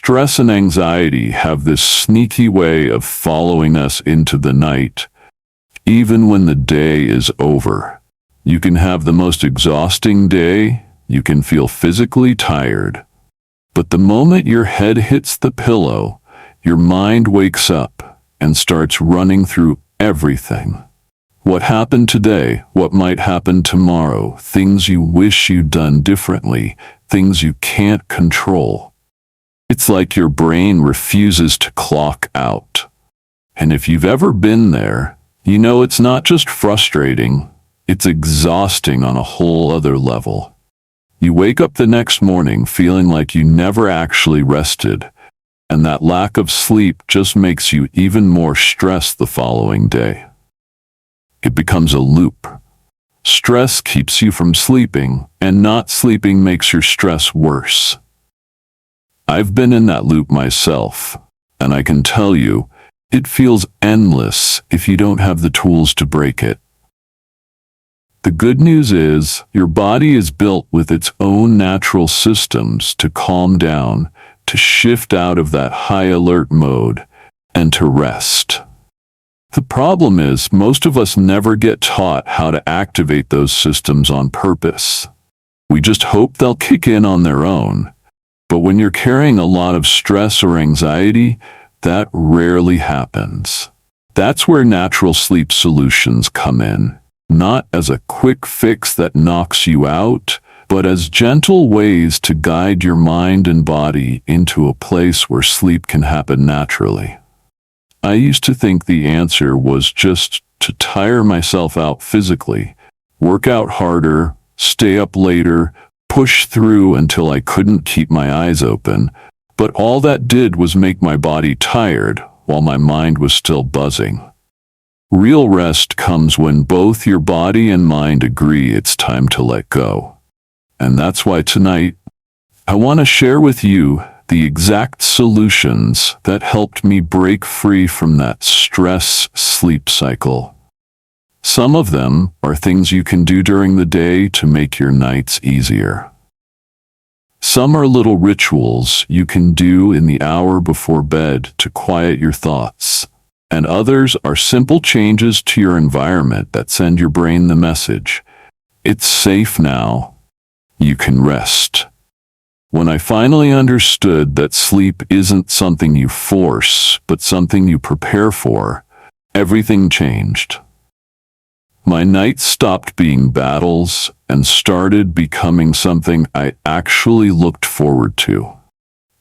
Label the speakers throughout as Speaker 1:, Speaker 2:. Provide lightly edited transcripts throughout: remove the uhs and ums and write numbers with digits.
Speaker 1: Stress and anxiety have this sneaky way of following us into the night. Even when the day is over, you can have the most exhausting day, you can feel physically tired. But the moment your head hits the pillow, your mind wakes up and starts running through everything. What happened today, what might happen tomorrow, things you wish you'd done differently, things you can't control. It's like your brain refuses to clock out. And if you've ever been there, you know it's not just frustrating, it's exhausting on a whole other level. You wake up the next morning feeling like you never actually rested, and that lack of sleep just makes you even more stressed the following day. It becomes a loop. Stress keeps you from sleeping, and not sleeping makes your stress worse. I've been in that loop myself, and I can tell you, it feels endless if you don't have the tools to break it. The good news is, your body is built with its own natural systems to calm down, to shift out of that high alert mode, and to rest. The problem is, most of us never get taught how to activate those systems on purpose. We just hope they'll kick in on their own. But when you're carrying a lot of stress or anxiety, that rarely happens. That's where natural sleep solutions come in, not as a quick fix that knocks you out, but as gentle ways to guide your mind and body into a place where sleep can happen naturally. I used to think the answer was just to tire myself out physically, work out harder, stay up later, push through until I couldn't keep my eyes open, but all that did was make my body tired while my mind was still buzzing. Real rest comes when both your body and mind agree it's time to let go. And that's why tonight, I want to share with you the exact solutions that helped me break free from that stress sleep cycle. Some of them are things you can do during the day to make your nights easier. Some are little rituals you can do in the hour before bed to quiet your thoughts. And others are simple changes to your environment that send your brain the message, it's safe now, you can rest. When I finally understood that sleep isn't something you force, but something you prepare for, everything changed. My nights stopped being battles and started becoming something I actually looked forward to.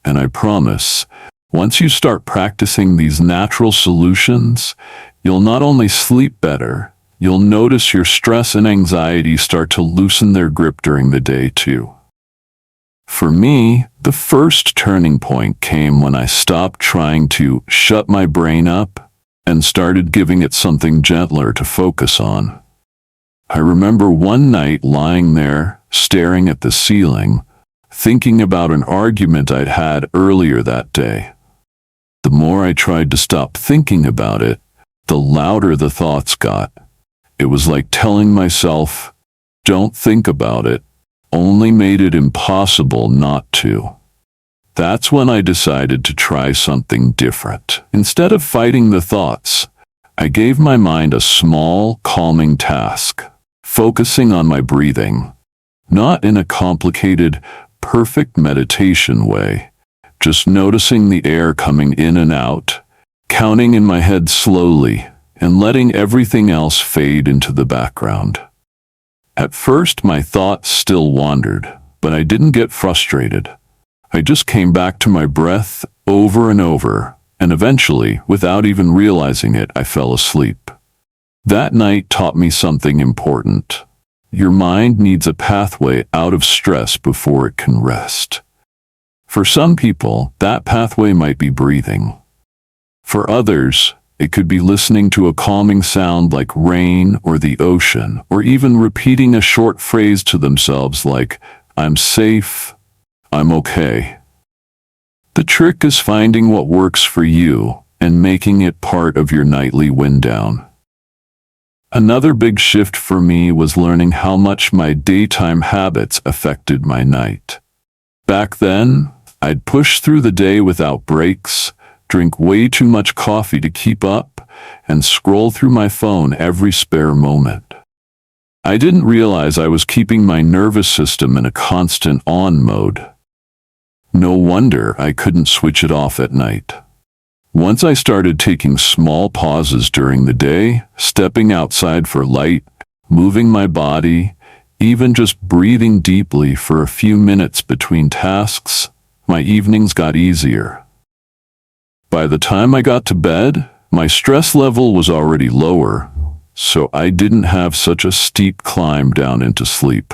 Speaker 1: And I promise, once you start practicing these natural solutions, you'll not only sleep better, you'll notice your stress and anxiety start to loosen their grip during the day too. For me, the first turning point came when I stopped trying to shut my brain up and started giving it something gentler to focus on. I remember one night lying there, staring at the ceiling, thinking about an argument I'd had earlier that day. The more I tried to stop thinking about it, the louder the thoughts got. It was like telling myself, don't think about it, only made it impossible not to. That's when I decided to try something different. Instead of fighting the thoughts, I gave my mind a small, calming task, focusing on my breathing, not in a complicated, perfect meditation way, just noticing the air coming in and out, counting in my head slowly, and letting everything else fade into the background. At first, my thoughts still wandered, but I didn't get frustrated. I just came back to my breath over and over, and eventually, without even realizing it, I fell asleep. That night taught me something important. Your mind needs a pathway out of stress before it can rest. For some people, that pathway might be breathing. For others, it could be listening to a calming sound like rain or the ocean, or even repeating a short phrase to themselves like, I'm safe, I'm okay. The trick is finding what works for you and making it part of your nightly wind down. Another big shift for me was learning how much my daytime habits affected my night. Back then, I'd push through the day without breaks, drink way too much coffee to keep up, and scroll through my phone every spare moment. I didn't realize I was keeping my nervous system in a constant on mode. No wonder I couldn't switch it off at night. Once I started taking small pauses during the day, stepping outside for light, moving my body, even just breathing deeply for a few minutes between tasks, my evenings got easier. By the time I got to bed, my stress level was already lower, so I didn't have such a steep climb down into sleep.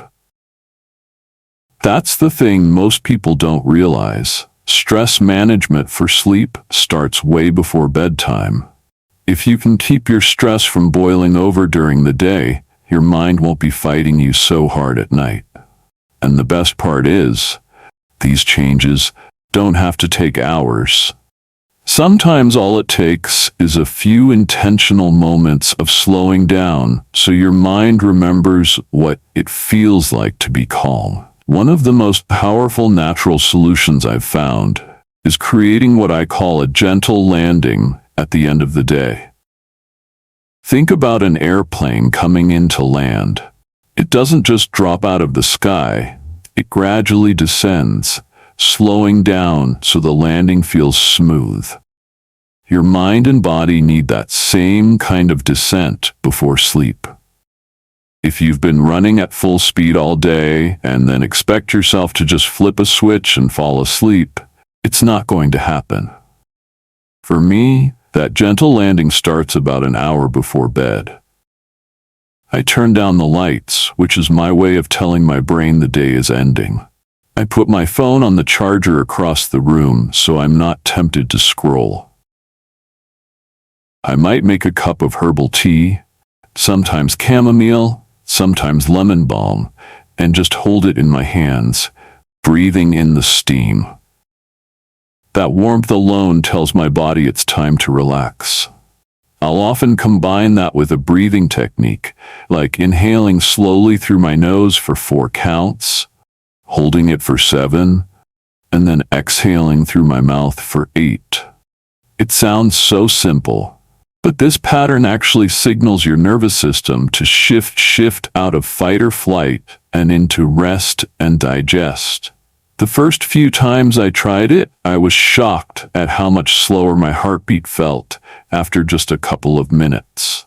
Speaker 1: That's the thing most people don't realize. Stress management for sleep starts way before bedtime. If you can keep your stress from boiling over during the day, your mind won't be fighting you so hard at night. And the best part is, these changes don't have to take hours. Sometimes all it takes is a few intentional moments of slowing down so your mind remembers what it feels like to be calm. One of the most powerful natural solutions I've found is creating what I call a gentle landing at the end of the day. Think about an airplane coming in to land. It doesn't just drop out of the sky, it gradually descends, slowing down so the landing feels smooth. Your mind and body need that same kind of descent before sleep. If you've been running at full speed all day and then expect yourself to just flip a switch and fall asleep, it's not going to happen. For me, that gentle landing starts about an hour before bed. I turn down the lights, which is my way of telling my brain the day is ending. I put my phone on the charger across the room so I'm not tempted to scroll. I might make a cup of herbal tea, sometimes chamomile, sometimes lemon balm, and just hold it in my hands, breathing in the steam. That warmth alone tells my body it's time to relax. I'll often combine that with a breathing technique, like inhaling slowly through my nose for 4 counts, holding it for 7, and then exhaling through my mouth for 8. It sounds so simple, but this pattern actually signals your nervous system to shift out of fight or flight and into rest and digest. The first few times I tried it, I was shocked at how much slower my heartbeat felt after just a couple of minutes.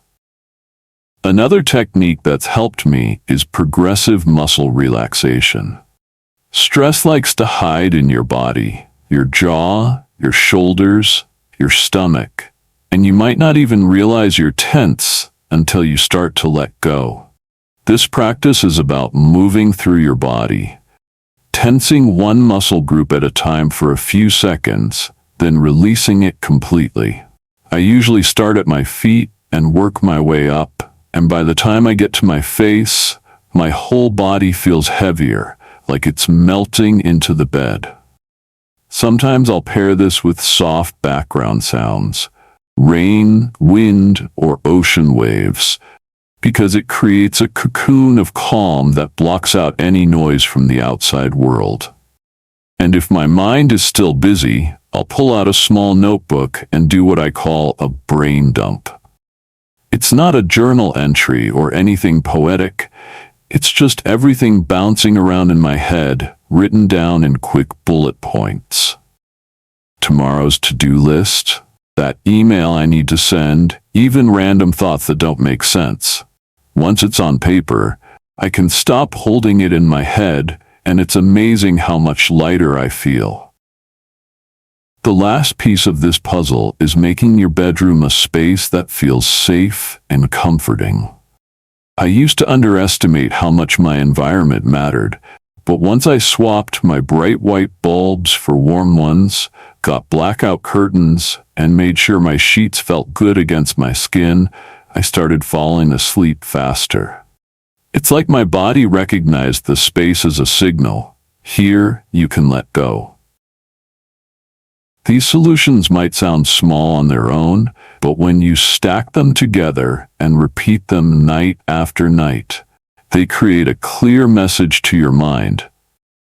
Speaker 1: Another technique that's helped me is progressive muscle relaxation. Stress likes to hide in your body, your jaw, your shoulders, your stomach, and you might not even realize you're tense until you start to let go. This practice is about moving through your body, tensing one muscle group at a time for a few seconds, then releasing it completely. I usually start at my feet and work my way up, and by the time I get to my face, my whole body feels heavier, like it's melting into the bed. Sometimes I'll pair this with soft background sounds, rain, wind, or ocean waves, because it creates a cocoon of calm that blocks out any noise from the outside world. And if my mind is still busy, I'll pull out a small notebook and do what I call a brain dump. It's not a journal entry or anything poetic, it's just everything bouncing around in my head, written down in quick bullet points. Tomorrow's to-do list, that email I need to send, even random thoughts that don't make sense. Once it's on paper, I can stop holding it in my head, and it's amazing how much lighter I feel. The last piece of this puzzle is making your bedroom a space that feels safe and comforting. I used to underestimate how much my environment mattered, but once I swapped my bright white bulbs for warm ones, got blackout curtains, and made sure my sheets felt good against my skin, I started falling asleep faster. It's like my body recognized the space as a signal. Here, you can let go. These solutions might sound small on their own, but when you stack them together and repeat them night after night, they create a clear message to your mind.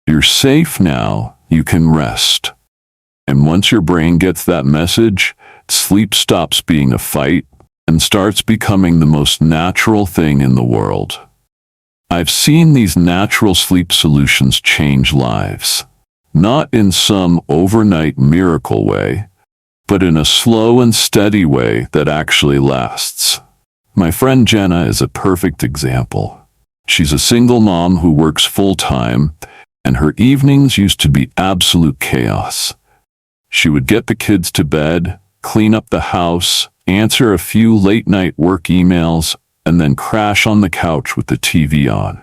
Speaker 1: You're safe now, You can rest. And once your brain gets that message, sleep stops being a fight and starts becoming the most natural thing in the world. I've seen these natural sleep solutions change lives. Not in some overnight miracle way, but in a slow and steady way that actually lasts. My friend Jenna is a perfect example. She's a single mom who works full-time, and her evenings used to be absolute chaos. She would get the kids to bed, clean up the house, answer a few late-night work emails, and then crash on the couch with the TV on.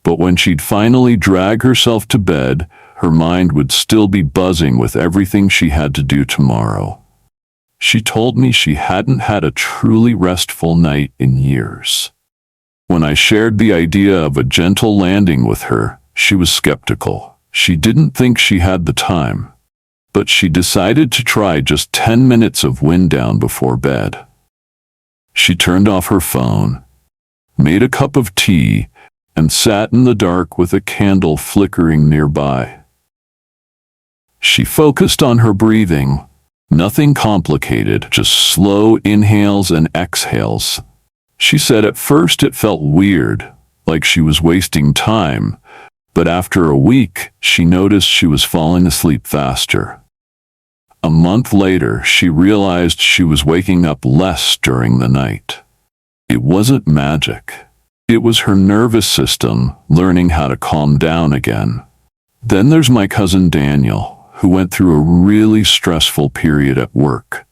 Speaker 1: But when she'd finally drag herself to bed, her mind would still be buzzing with everything she had to do tomorrow. She told me she hadn't had a truly restful night in years. When I shared the idea of a gentle landing with her, she was skeptical. She didn't think she had the time, but she decided to try just 10 minutes of wind down before bed. She turned off her phone, made a cup of tea, and sat in the dark with a candle flickering nearby. She focused on her breathing. Nothing complicated, just slow inhales and exhales. She said at first it felt weird, like she was wasting time, but after a week, she noticed she was falling asleep faster. A month later, she realized she was waking up less during the night. It wasn't magic. It was her nervous system learning how to calm down again. Then there's my cousin Daniel, who went through a really stressful period at work.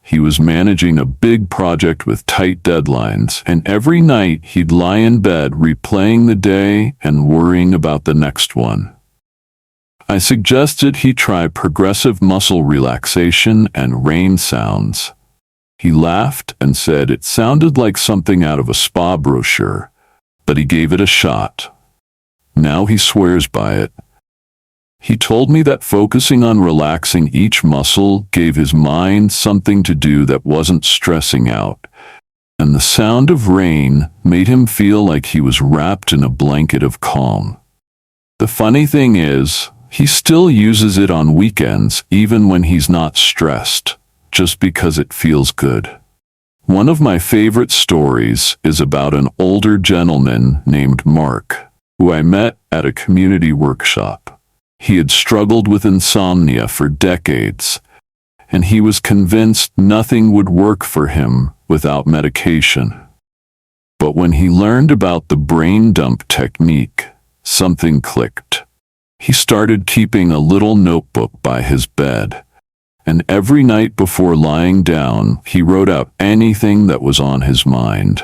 Speaker 1: He was managing a big project with tight deadlines, and every night he'd lie in bed replaying the day and worrying about the next one. I suggested he try progressive muscle relaxation and rain sounds. He laughed and said it sounded like something out of a spa brochure, but he gave it a shot. Now he swears by it. He told me that focusing on relaxing each muscle gave his mind something to do that wasn't stressing out, and the sound of rain made him feel like he was wrapped in a blanket of calm. The funny thing is, he still uses it on weekends even when he's not stressed, just because it feels good. One of my favorite stories is about an older gentleman named Mark, who I met at a community workshop. He had struggled with insomnia for decades, and he was convinced nothing would work for him without medication. But when he learned about the brain dump technique, something clicked. He started keeping a little notebook by his bed, and every night before lying down, he wrote out anything that was on his mind.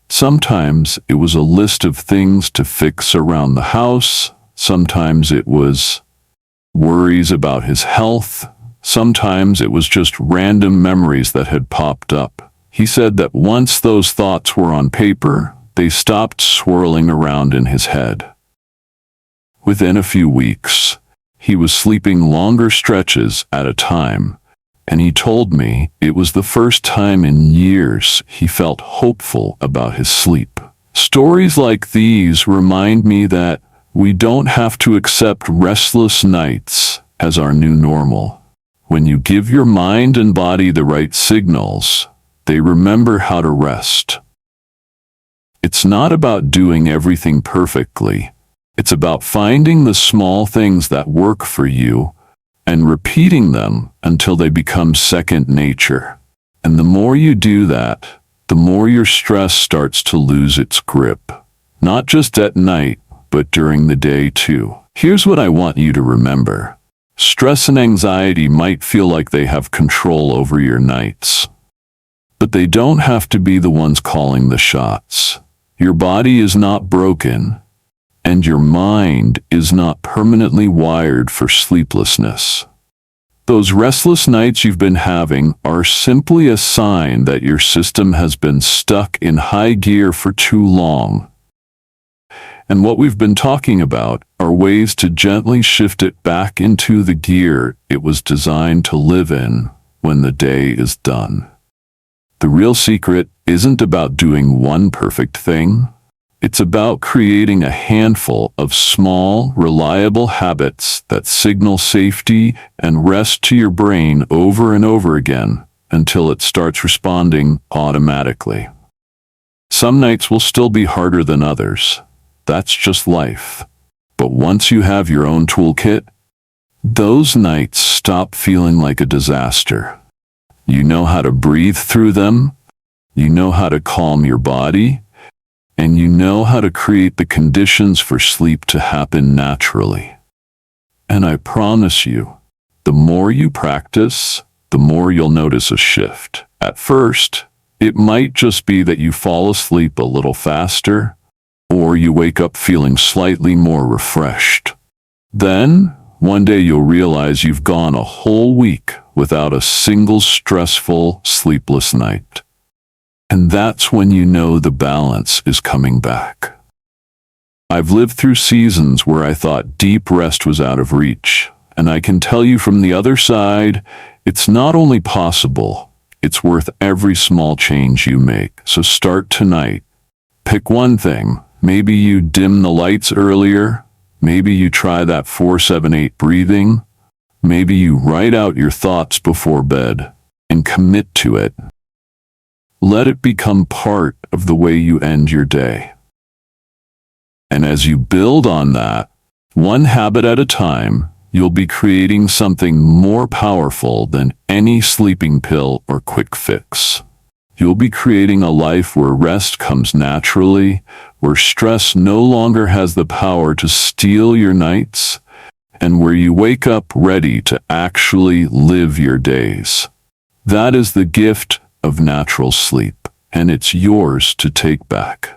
Speaker 1: Sometimes it was a list of things to fix around the house, sometimes it was worries about his health, sometimes it was just random memories that had popped up. He said that once those thoughts were on paper, they stopped swirling around in his head. Within a few weeks, he was sleeping longer stretches at a time, and he told me it was the first time in years he felt hopeful about his sleep. Stories like these remind me that we don't have to accept restless nights as our new normal. When you give your mind and body the right signals, they remember how to rest. It's not about doing everything perfectly. It's about finding the small things that work for you and repeating them until they become second nature. And the more you do that, the more your stress starts to lose its grip. Not just at night, but during the day too. Here's what I want you to remember. Stress and anxiety might feel like they have control over your nights, but they don't have to be the ones calling the shots. Your body is not broken, and your mind is not permanently wired for sleeplessness. Those restless nights you've been having are simply a sign that your system has been stuck in high gear for too long. And what we've been talking about are ways to gently shift it back into the gear it was designed to live in when the day is done. The real secret isn't about doing one perfect thing, It's about creating a handful of small, reliable habits that signal safety and rest to your brain over and over again until it starts responding automatically. Some nights will still be harder than others. That's just life. But once you have your own toolkit, those nights stop feeling like a disaster. You know how to breathe through them, you know how to calm your body, and you know how to create the conditions for sleep to happen naturally. And I promise you, the more you practice, the more you'll notice a shift. At first, it might just be that you fall asleep a little faster, or you wake up feeling slightly more refreshed. Then, one day you'll realize you've gone a whole week without a single stressful, sleepless night. And that's when you know the balance is coming back. I've lived through seasons where I thought deep rest was out of reach, and I can tell you from the other side, it's not only possible, it's worth every small change you make. So start tonight. Pick one thing. Maybe you dim the lights earlier. Maybe you try that 4-7-8 breathing. Maybe you write out your thoughts before bed and commit to it. Let it become part of the way you end your day. And as you build on that, one habit at a time, you'll be creating something more powerful than any sleeping pill or quick fix. You'll be creating a life where rest comes naturally, where stress no longer has the power to steal your nights, and where you wake up ready to actually live your days. That is the gift of natural sleep, and it's yours to take back.